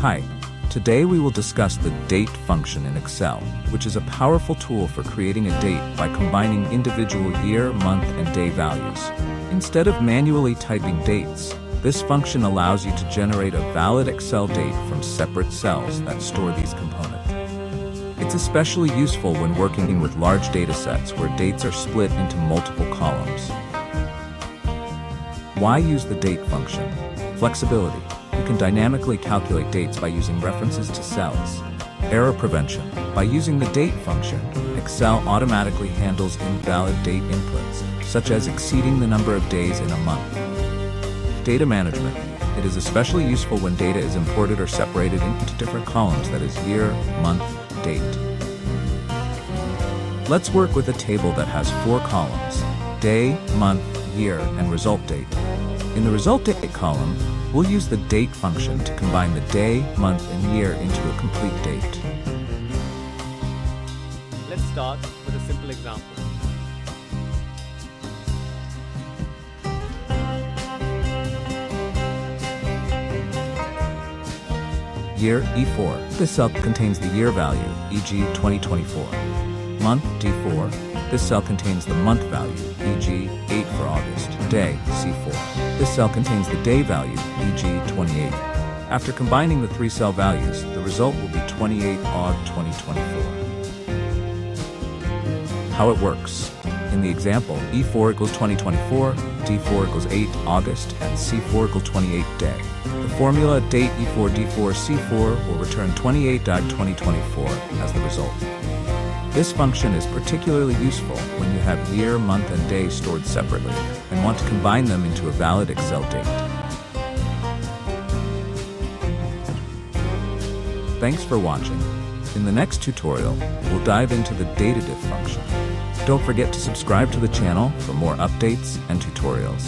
Hi, today we will discuss the date function in Excel, which is a powerful tool for creating a date by combining individual year, month, and day values. Instead of manually typing dates, this function allows you to generate a valid Excel date from separate cells that store these components. It's especially useful when working with large datasets where dates are split into multiple columns. Why use the date function? Flexibility. You can dynamically calculate dates by using references to cells. Error prevention. By using the date function, Excel automatically handles invalid date inputs, such as exceeding the number of days in a month. Data management. It is especially useful when data is imported or separated into different columns, that is, year, month, date. Let's work with a table that has 4 columns: day, month, year, and result date. In the result date column, we'll use the date function to combine the day, month, and year into a complete date. Let's start with a simple example. Year E4. This cell contains the year value, e.g. 2024. Month D4. This cell contains the month value, e.g. 8 for August. Day C4. This cell contains the day value, e.g. 28. After combining the 3 cell values, the result will be 28 Aug 2024. How it works. In the example, E4 equals 2024, D4 equals 8 August, and C4 equals 28 day. The formula date E4 D4 C4 will return 28 Aug 2024 as the result. This function is particularly useful when you have year, month, and day stored separately and want to combine them into a valid Excel date. Thanks for watching. In the next tutorial, we'll dive into the datasets function. Don't forget to subscribe to the channel for more updates and tutorials.